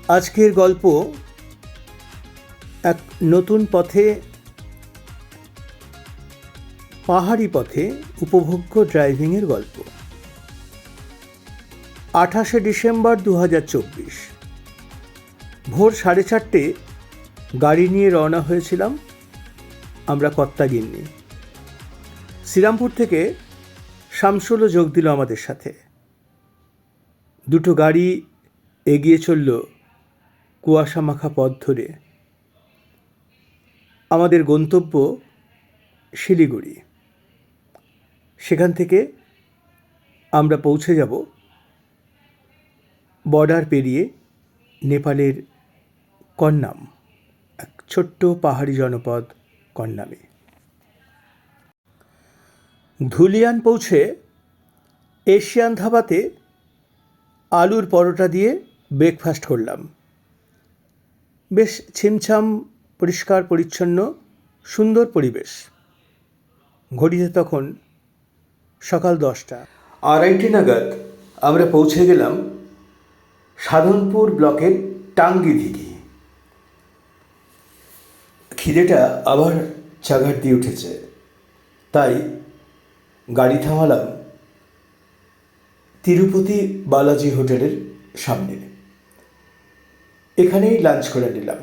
আজকের গল্প এক নতুন পথে, পাহাড়ি পথে উপভোগ্য ড্রাইভিংয়ের গল্প। 28শে ডিসেম্বর 2024 ভোর 4:30 গাড়ি নিয়ে রওনা হয়েছিলাম আমরা কর্তাগিন্নি। শ্রীরামপুর থেকে শামসুলও যোগ দিল আমাদের সাথে। দুটো গাড়ি এগিয়ে চলল কুয়াশা মাখা পথ ধরে। আমাদের গন্তব্য শিলিগুড়ি। সেখান থেকে আমরা পৌঁছে যাব বর্ডার পেরিয়ে নেপালের কন্নাম, এক ছোট্ট পাহাড়ি জনপদ কন্নামে। ধুলিয়ান পৌঁছে এশিয়ান ধাবাতে আলুর পরোটা দিয়ে ব্রেকফাস্ট করলাম। বেশ ছিমছাম, পরিষ্কার পরিচ্ছন্ন, সুন্দর পরিবেশ। ঘড়িতে তখন সকাল 10টা। 2:30 নাগাদ আমরা পৌঁছে গেলাম সাধনপুর ব্লকের টাঙ্গি দিঘি। খিদেটা আবার চাগার দিয়ে উঠেছে, তাই গাড়ি থামালাম তিরুপতি বালাজি হোটেলের সামনে। এখানেই লাঞ্চ করে নিলাম।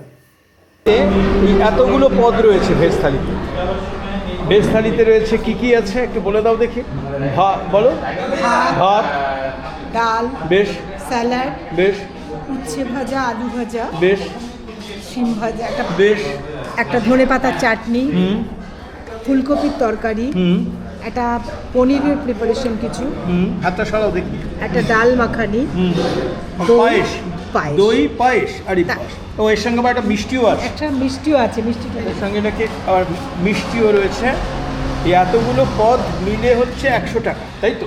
এতগুলো পদ রয়েছে ভেজ থালিতে। ভেজ থালিতে রয়েছে কি কি আছে একটু বলে দাও দেখি। বলো। ভাত, ডাল, বেশ, স্যালাড, বেশ, উচ্ছে ভাজা, আলু ভাজা, বেশ, শিম ভাজা, বেশ, একটা ধনে পাতার চাটনি, ফুলকপির তরকারি, একটা পনিরের প্রিপারেশন কিছু, হাতটা সরাও দেখি, একটা ডাল মাখানি, পায়েস, দই পায়েস, আর ও এর সঙ্গে আবার একটা মিষ্টিও আছে। একটা মিষ্টিও আছে, মিষ্টিটা এর সঙ্গে নাকি আবার মিষ্টিও রয়েছে। এই এতগুলো পদ মিলে হচ্ছে 100 টাকা, তাই তো?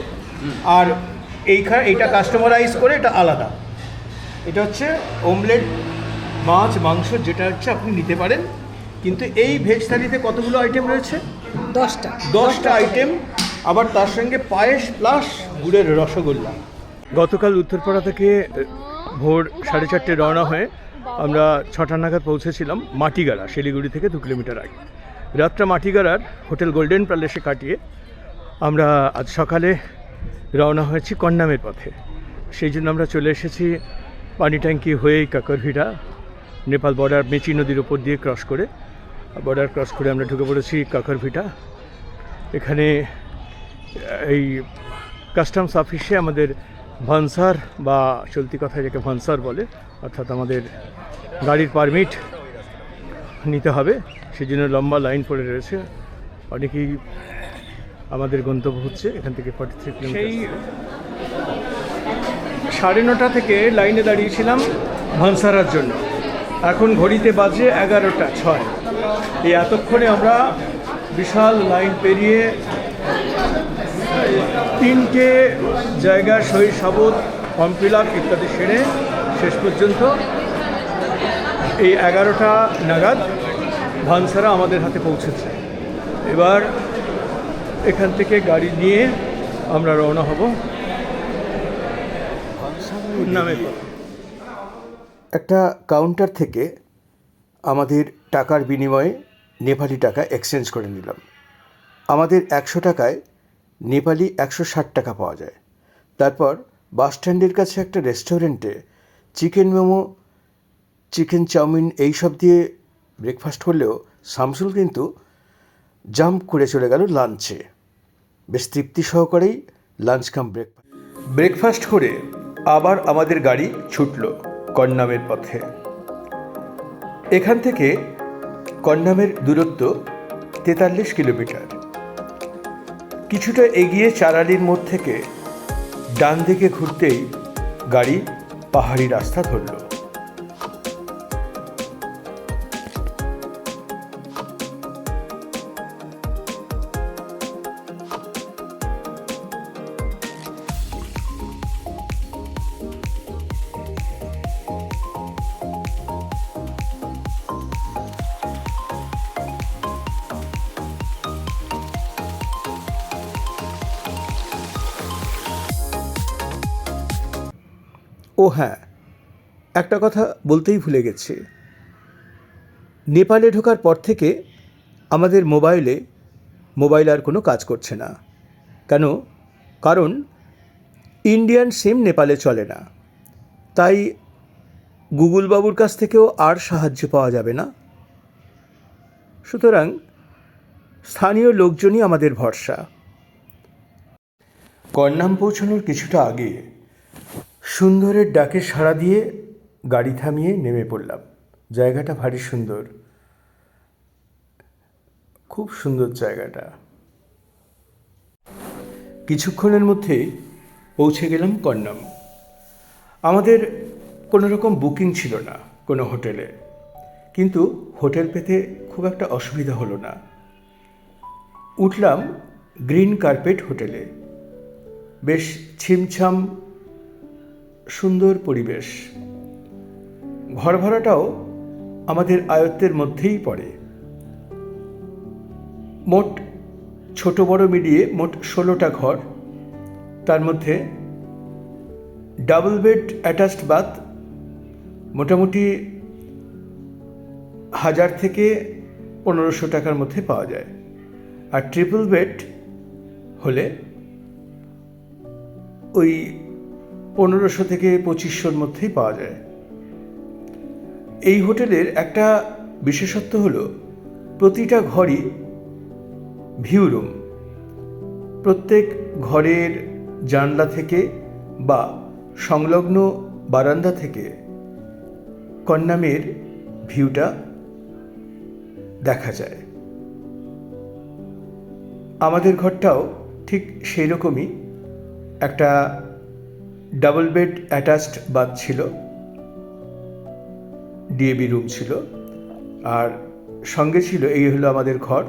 আর এইটা কাস্টমারাইজ করে এটা আলাদা। এটা হচ্ছে অমলেট, মাছ, মাংস, যেটা হচ্ছে আপনি নিতে পারেন। কিন্তু এই ভেজ থালিতে কতগুলো আইটেম রয়েছে? 10টা আইটেম, আবার তার সঙ্গে পায়েস প্লাস গুড়ের রসগোল্লা। গতকাল উত্তরপাড়া থেকে ভোর 4:30 রওনা হয়ে আমরা 6টা নাগাদ পৌঁছেছিলাম মাটিগাড়া, শিলিগুড়ি থেকে 2 কিলোমিটার আগে। রাতটা মাটিগাড়ার হোটেল গোল্ডেন প্যালেসে কাটিয়ে আমরা আজ সকালে রওনা হয়েছি কন্নামের পথে। সেই জন্য আমরা চলে এসেছি পানি ট্যাঙ্কি হয়েই কাকরভিটা, নেপাল বর্ডার মেচি নদীর ওপর দিয়ে বর্ডার ক্রস করে আমরা ঢুকে পড়েছি কাকরভিটা। এখানে এই কাস্টমস অফিসে আমাদের ভানসার, বা চলতি কথায় যাকে ভানসার বলে, অর্থাৎ আমাদের গাড়ির পারমিট নিতে হবে। সেই জন্য লম্বা লাইন পড়ে রয়েছে। অনেকেই আমাদের গন্তব্য হচ্ছে এখান থেকে 43 কিলোমিটার। সেই 9:30 থেকে লাইনে দাঁড়িয়েছিলাম ভানসারার জন্য। এখন ঘড়িতে বাজে 11:06। এই এতক্ষণে আমরা বিশাল লাইন পেরিয়ে 3টে জায়গা সহি সাবত, ফর্ম ফিল আপ ইত্যাদি সেরে শেষ পর্যন্ত এই 11টা নাগাদ ভানসারা আমাদের হাতে পৌঁছেছে। এবার এখান থেকে গাড়ি নিয়ে আমরা রওনা হব নামে। একটা কাউন্টার থেকে আমাদের টাকার বিনিময়ে নেপালি টাকা এক্সচেঞ্জ করে নিলাম। আমাদের 100 টাকায় নেপালি 160 টাকা পাওয়া যায়। তারপর বাস স্ট্যান্ডের কাছে একটা রেস্টুরেন্টে চিকেন মোমো, চিকেন চাউমিন এইসব দিয়ে ব্রেকফাস্ট করলেও শামসুল কিন্তু জাম্প করে চলে গেল লাঞ্চে। বেশ তৃপ্তি সহকারেই লাঞ্চ কাম ব্রেকফাস্ট করে আবার আমাদের গাড়ি ছুটল কন্নামের পথে। এখান থেকে কন্নামের দূরত্ব 43 কিলোমিটার। কিছুটা এগিয়ে চারালির মোড় থেকে ডান দিকে ঘুরতেই গাড়ি পাহাড়ি রাস্তা ধরল। ও হ্যাঁ, একটা কথা বলতেই ভুলে গেছি, নেপালে ঢোকার পর থেকে আমাদের মোবাইল আর কোনো কাজ করছে না। কারণ ইন্ডিয়ান সিম নেপালে চলে না, তাই গুগল বাবুর কাছ থেকেও আর সাহায্য পাওয়া যাবে না। সুতরাং স্থানীয় লোকজনই আমাদের ভরসা। কর্নাম পৌঁছানোর কিছুটা আগে সুন্দরের ডাকে সাড়া দিয়ে গাড়ি থামিয়ে নেমে পড়লাম। জায়গাটা ভারী সুন্দর, খুব সুন্দর জায়গাটা। কিছুক্ষণের মধ্যেই পৌঁছে গেলাম কর্নাম। আমাদের কোনো রকম বুকিং ছিল না কোনো হোটেলে, কিন্তু হোটেল পেতে খুব একটা অসুবিধা হলো না। উঠলাম গ্রিন কার্পেট হোটেলে। বেশ ছিমছাম সুন্দর পরিবেশ। ঘর ভাড়াটাও আমাদের আয়ত্তের মধ্যেই পড়ে। মোট ছোট বড় মিলিয়ে মোট 16টা ঘর, তার মধ্যে ডাবল বেড অ্যাটাচড বাথ মোটামুটি 1000 থেকে 1500 টাকার মধ্যে পাওয়া যায়, আর ট্রিপল বেড হলে ওই 1500 থেকে 2500-র মধ্যেই পাওয়া যায়। এই হোটেলের একটা বিশেষত্ব হলো প্রতিটা ঘরই ভিউ রুম। প্রত্যেক ঘরের জানলা থেকে বা সংলগ্ন বারান্দা থেকে কর্নামের ভিউটা দেখা যায়। আমাদের ঘরটাও ঠিক সেই রকমই, একটা ডাবল বেড অ্যাটাচড বাথ ছিল, ডিএবি রুম ছিল, আর সঙ্গে ছিল, এই হলো আমাদের ঘর,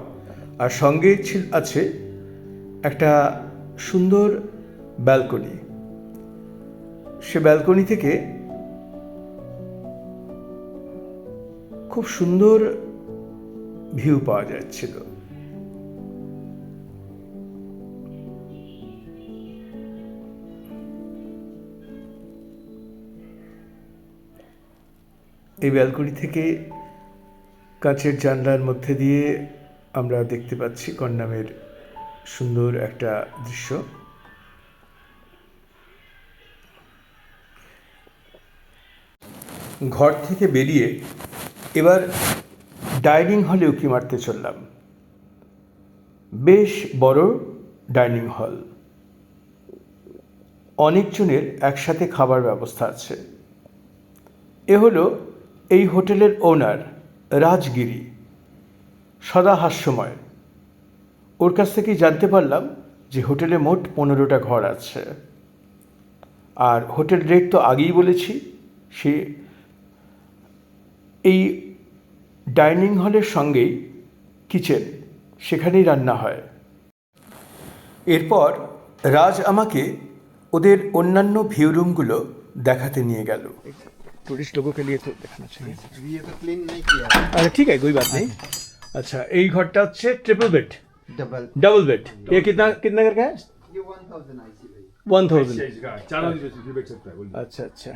আর সঙ্গে আছে একটা সুন্দর ব্যালকনি। সে ব্যালকনি থেকে খুব সুন্দর ভিউ পাওয়া যাচ্ছিল। এই ব্যালকনি থেকে কাঁচের জানলার মধ্যে দিয়ে আমরা দেখতে পাচ্ছি কর্নামের সুন্দর একটা দৃশ্য। ঘর থেকে বেরিয়ে এবার ডাইনিং হলে উঁকি মারতে চললাম। বেশ বড় ডাইনিং হল, অনেকজনের একসাথে খাবার ব্যবস্থা আছে। এ হলো এই হোটেলের ওনার রাজগিরি, সদা হাস্যময়। ওর কাছ থেকেই জানতে পারলাম যে হোটেলে মোট 15টা ঘর আছে, আর হোটেল রেট তো আগেই বলেছি। সে এই ডাইনিং হলের সঙ্গেই কিচেন, সেখানেই রান্না হয়। এরপর রাজ আমাকে ওদের অন্যান্য ভিউ রুমগুলো দেখাতে নিয়ে গেল। टूरिस्ट लोगों के लिए तो देखना चाहिए। अभी ये तो क्लीन नहीं किया है। अच्छा ठीक है, कोई बात नहीं। अच्छा, এই ঘরটা হচ্ছে ট্রিপল বেড, डबल बेड। ये कितना कितना करके है? ये 1000 आईसी भाई। 1000। चार आदमी बैठ सकता है। আচ্ছা আচ্ছা,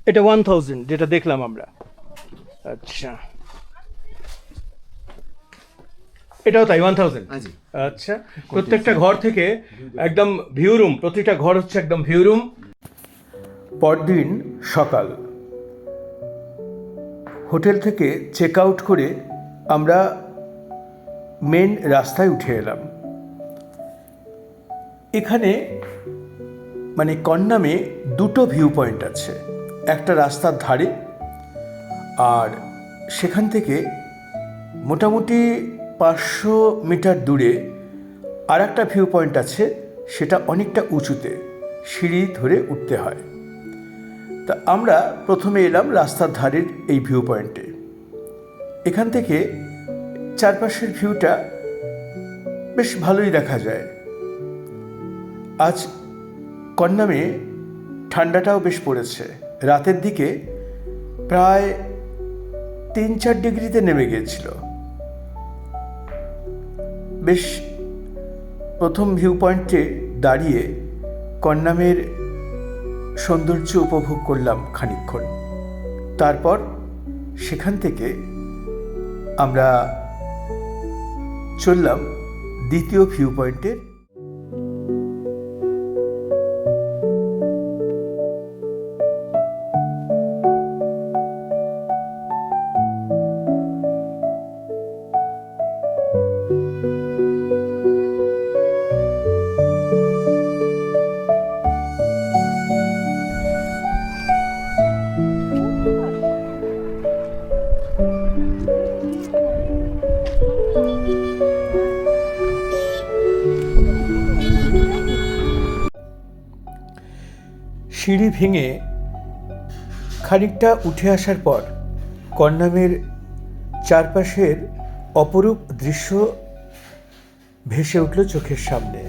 এটা 1000 যেটা দেখলাম আমরা। আচ্ছা, এটাও তাই 1000। हाँ जी। আচ্ছা, প্রত্যেকটা ঘর থেকে একদম ভিউ রুম, প্রতিটা ঘর হচ্ছে একদম ভিউ রুম। পরদিন সকাল, হোটেল থেকে চেক আউট করে আমরা মেন রাস্তায় উঠে এলাম। এখানে মানে কর্নামে দুটো ভিউ পয়েন্ট আছে, একটা রাস্তার ধারে, আর সেখান থেকে মোটামুটি 500 মিটার দূরে আর একটা ভিউ পয়েন্ট আছে, সেটা অনেকটা উঁচুতে, সিঁড়ি ধরে উঠতে হয়। তা আমরা প্রথমে এলাম রাস্তার ধারের এই ভিউ পয়েন্টে। এখান থেকে চারপাশের ভিউটা বেশ ভালোই দেখা যায়। আজ কর্নামে ঠান্ডাটাও বেশ পড়েছে, রাতের দিকে প্রায় 3-4 ডিগ্রিতে নেমে গিয়েছিল। বেশ প্রথম ভিউ পয়েন্টে দাঁড়িয়ে কর্নামের সৌন্দর্য উপভোগ করলাম খানিকক্ষণ। তারপর সেখান থেকে আমরা চললাম দ্বিতীয় ভিউ পয়েন্টের। সিঁড়ি ভেঙে খানিকটা উঠে আসার পর কন্যামের চারপাশের অপরূপ দৃশ্য ভেসে উঠল চোখের সামনে।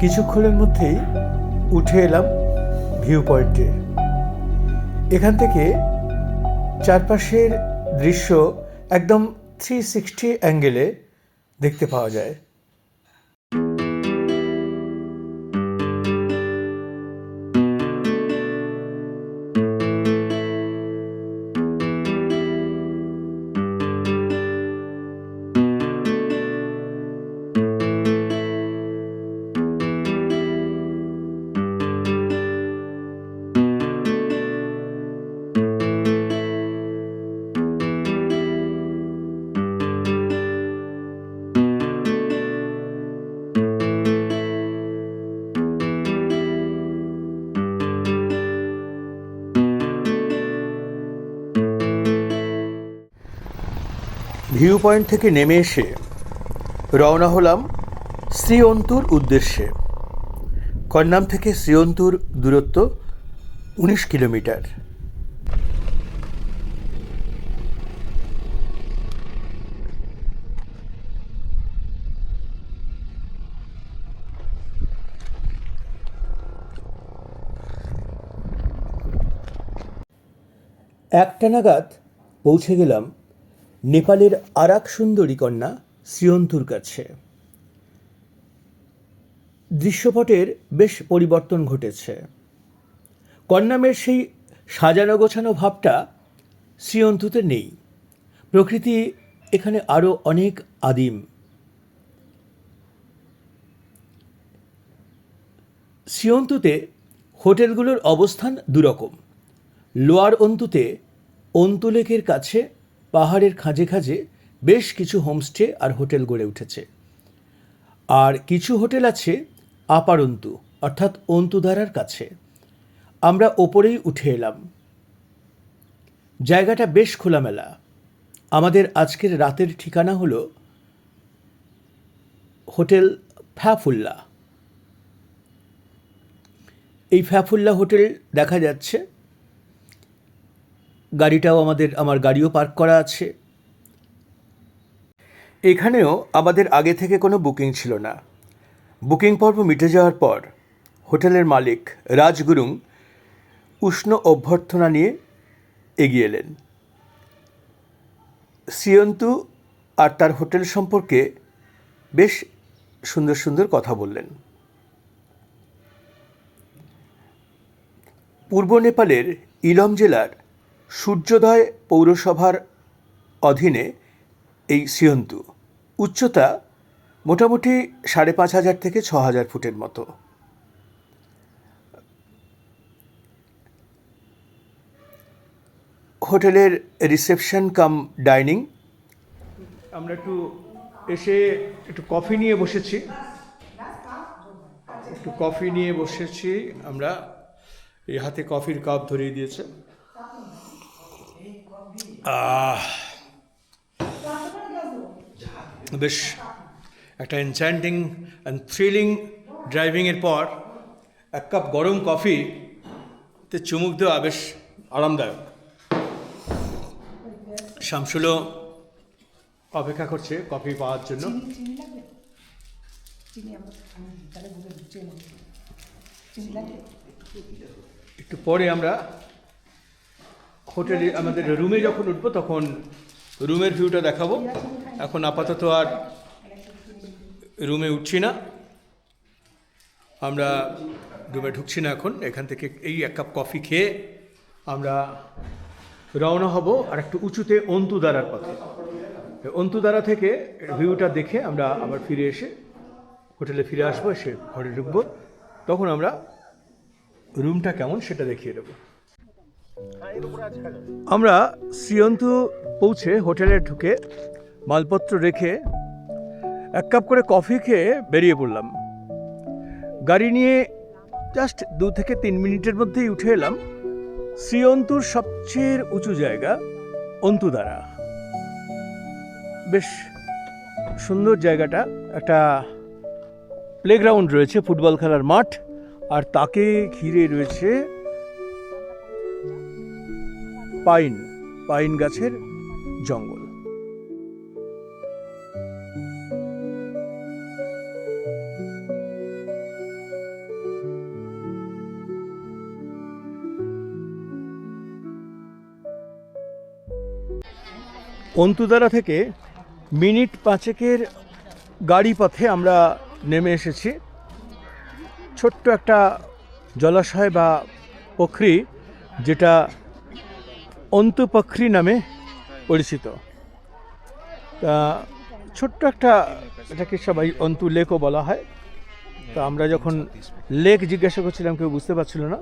কিছুক্ষণের মধ্যেই উঠে এলাম ভিউ পয়েন্টে। এখান থেকে চারপাশের দৃশ্য একদম 360 অ্যাঙ্গেলে দেখতে পাওয়া যায়। ভিউ পয়েন্ট থেকে নেমে এসে রওনা হলাম শ্রীঅন্তুর উদ্দেশ্যে। কন্যাম থেকে শ্রীঅন্তুর দূরত্ব 19 কিলোমিটার। একটা নাগাদ পৌঁছে গেলাম নেপালের আরাক সুন্দরী কন্যা শ্রীঅন্তুর কাছে। দৃশ্যপটের বেশ পরিবর্তন ঘটেছে। কন্যামের সেই সাজানো গোছানো ভাবটা শ্রীঅন্তুতে নেই। প্রকৃতি এখানে আরও অনেক আদিম। শ্রীঅন্তুতে হোটেলগুলোর অবস্থান দুরকম। লোয়ার অন্তুতে অন্তু লেকের কাছে পাহাড়ের খাঁজে খাঁজে বেশ কিছু হোমস্টে আর হোটেল গড়ে উঠেছে। আর কিছু হোটেল আছে আপার অন্তু, অর্থাৎ অন্তুধারার কাছে। আমরা ওপরেই উঠে এলাম। জায়গাটা বেশ খোলামেলা। আমাদের আজকের রাতের ঠিকানা হলো হোটেল ফ্যাফুল্লা। এই ফ্যাফুল্লা হোটেল দেখা যাচ্ছে। গাড়িটাও আমার গাড়িও পার্ক করা আছে। এখানেও আমাদের আগে থেকে কোনো বুকিং ছিল না। বুকিং পর্ব মিটে যাওয়ার পর হোটেলের মালিক রাজগুরুং উষ্ণ অভ্যর্থনা নিয়ে এগিয়ে এলেন। শ্রীঅন্তু আর তার হোটেল সম্পর্কে বেশ সুন্দর সুন্দর কথা বললেন। পূর্ব নেপালের ইলম জেলার সূর্যোদয় পৌরসভার অধীনে এই শ্রীঅন্তু। উচ্চতা মোটামুটি 5,500 থেকে 6,000 ফুটের মতো। হোটেলের রিসেপশন কাম ডাইনিং। আমরা একটু এসে একটু কফি নিয়ে বসেছি। আমরা এই হাতে কফির কাপ ধরিয়ে দিয়েছে। বেশ একটা এনচ্যান্টিং অ্যান্ড থ্রিলিং ড্রাইভিংয়ের পর এক কাপ গরম কফিতে চুমুক দেওয়া বেশ আরামদায়ক। শামসুলও অপেক্ষা করছে কফি পাওয়ার জন্য। একটু পরে আমরা হোটেলে আমাদের রুমে যখন উঠবো তখন রুমের ভিউটা দেখাবো। এখন আপাতত আর রুমে উঠছি না, আমরা রুমে ঢুকছি না এখন। এখান থেকে এই 1 কাপ কফি খেয়ে আমরা রওনা হব আর একটু উঁচুতে অন্তুদারার পথে। অন্তুদারা থেকে ভিউটা দেখে আমরা আবার ফিরে এসে হোটেলে ফিরে আসবো, এসে ঘরে ঢুকবো, তখন আমরা রুমটা কেমন সেটা দেখিয়ে দেবো। আমরা শ্রীয়ন্তু পৌঁছে হোটেলে ঢুকে মালপত্র রেখে 1 কাপ করে কফি খেয়ে বেরিয়ে পড়লাম। গাড়ি নিয়ে জাস্ট 2 থেকে 3 মিনিটের মধ্যেই উঠে এলাম শ্রীয়ন্তুর সবচেয়ে উঁচু জায়গা অন্তুদারা। বেশ সুন্দর জায়গাটা, একটা প্লেগ্রাউন্ড রয়েছে, ফুটবল খেলার মাঠ, আর তাকে ঘিরে রয়েছে পাইন গাছের জঙ্গল। অন্তুদারা থেকে মিনিট 5-এর গাড়ি পথে আমরা নেমে এসেছি ছোট্ট একটা জলাশয় বা পুকুরি, যেটা অন্তুপোখরি নামে পরিচিত। তা ছোট্ট একটা, এটাকে সবাই অন্তু লেকও বলা হয়। তা আমরা যখন লেক জিজ্ঞাসা করছিলাম কেউ বুঝতে পারছিল না,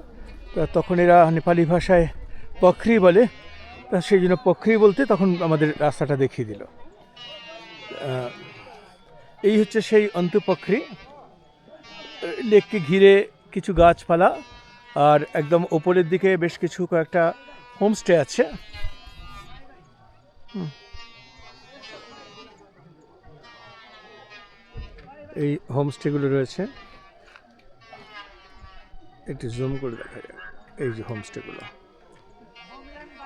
তা তখন এরা নেপালি ভাষায় পখরি বলে, তা সেই জন্য পখরি বলতে তখন আমাদের রাস্তাটা দেখিয়ে দিল। এই হচ্ছে সেই অন্তুপোখরি। লেককে ঘিরে কিছু গাছপালা, আর একদম ওপরের দিকে বেশ কিছু কয়েকটা হোমস্টে আছে। এই হোমস্টেগুলো রয়েছে, একটু জুম করে দেখা যায়। এই যে হোমস্টেগুলো,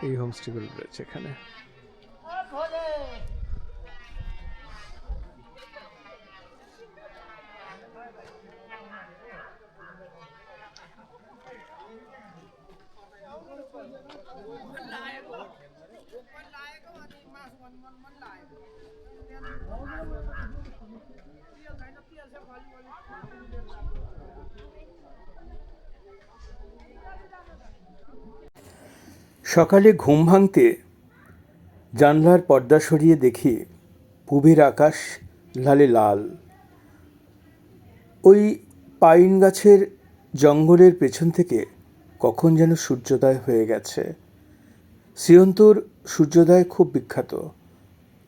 এই হোমস্টেগুলো রয়েছে এখানে। সকালে ঘুম ভাঙতে জানলার পর্দা সরিয়ে দেখি পূবের আকাশ লালে লাল। ওই পাইন গাছের জঙ্গলের পেছন থেকে কখন যেন সূর্যোদয় হয়ে গেছে। শ্রীয়ন্তুর সূর্যোদয় খুব বিখ্যাত,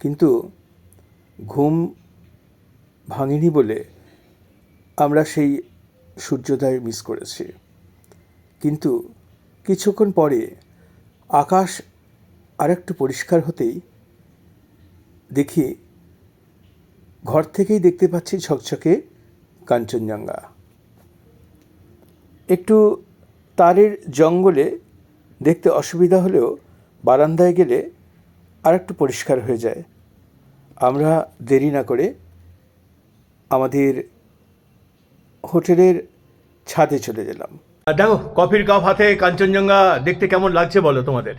কিন্তু ঘুম ভাঙেনি বলে আমরা সেই সূর্যোদয় মিস করেছি। কিন্তু কিছুক্ষণ পরে আকাশ আরেকটু পরিষ্কার হতেই দেখি ঘর থেকেই দেখতে পাচ্ছি ঝকঝকে কাঞ্চনজঙ্ঘা। একটু তারের জঙ্গলে দেখতে অসুবিধা হলেও বারান্দায় গেলে আরেকটু পরিষ্কার হয়ে যায়। আমরা দেরি না করে আমাদের হোটেলের ছাদে চলে গেলাম। দেখো কফির কাপ হাতে কাঞ্চনজঙ্ঘা দেখতে কেমন লাগছে বলো তোমাদের?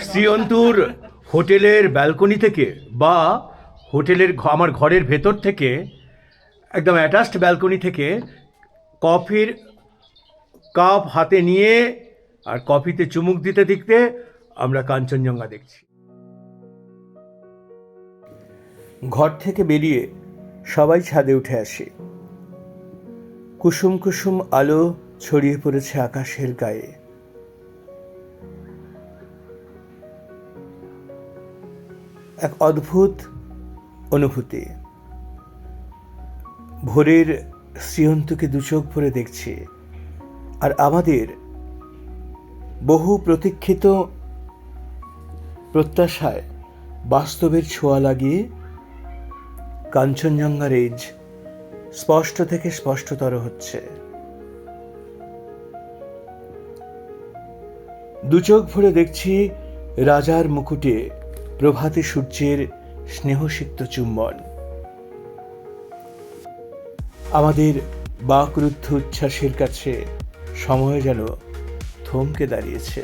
শ্রীয়ন্তুর হোটেলের ব্যালকনি থেকে বা হোটেলের আমার ঘরের ভেতর থেকে একদম অ্যাটাচড ব্যালকনি থেকে কফির কাপ হাতে নিয়ে আর কফিতে চুমুক দিতে দিতে আমরা কাঞ্চনজঙ্ঘা দেখছি। ঘর থেকে বেরিয়ে সবাই ছাদে উঠে আসি। কুসুম কুসুম আলো ছড়িয়ে পড়েছে আকাশের গায়ে। এক অদ্ভুত অনুভূতি। ভোরের শ্রীয়ন্তুকে দুচোখ ভরে দেখছি, আর আমাদের বহু প্রতীক্ষিত প্রত্যাশায় বাস্তবের ছোঁয়া লাগিয়ে কাঞ্চনজঙ্ঘা রেঞ্জ স্পষ্ট থেকে স্পষ্টতর হচ্ছে। দুচোখ ভরে দেখছি রাজার মুকুটে প্রভাতে সূর্যের স্নেহসিক্ত চুম্বন। আমাদের বাকরুদ্ধ উচ্ছ্বাসের কাছে সময় যেন থমকে দাঁড়িয়েছে।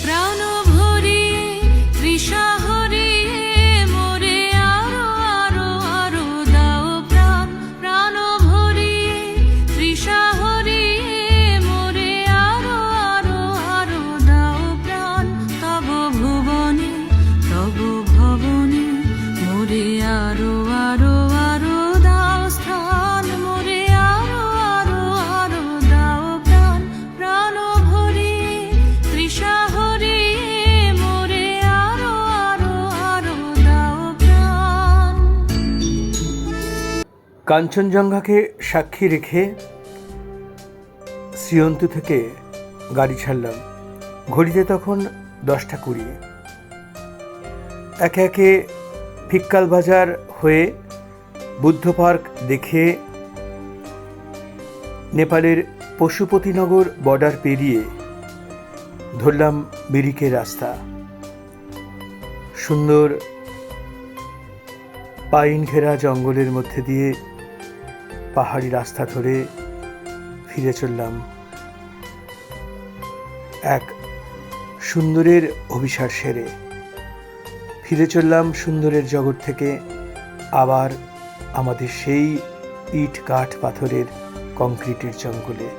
প্রাণ ভরিয়ে তৃষা হরিয়ে মোরে আরো আরো আরো দাও প্রাণ। প্রাণ ভরিয়ে তৃষা হরিয়ে মোরে আরো আরো আরো দাও প্রাণ। তব ভুবনে তব ভবনে মোরে আরো আরো আরো দাও স্থান। মোরে আরো আরো আরো দাও প্রাণ। প্রাণ ভরিয়ে তৃষা কাঞ্চনজঙ্ঘাকে সাক্ষী রেখে শ্রীয়ন্তু থেকে গাড়ি ছাড়লাম। ঘড়িতে তখন 10:20। একে একে ফিক্কাল বাজার হয়ে বুদ্ধ পার্ক দেখে নেপালের পশুপতিনগর বর্ডার পেরিয়ে ধরলাম মিরিকের রাস্তা। সুন্দর পাইন ঘেরা জঙ্গলের মধ্যে দিয়ে পাহাড়ি রাস্তা ধরে ফিরে চললাম এক সুন্দরের অভিসার সেরে। ফিরে চললাম সুন্দরের জগৎ থেকে আবার আমাদের সেই ইট কাঠ পাথরের কংক্রিটের জঙ্গলে।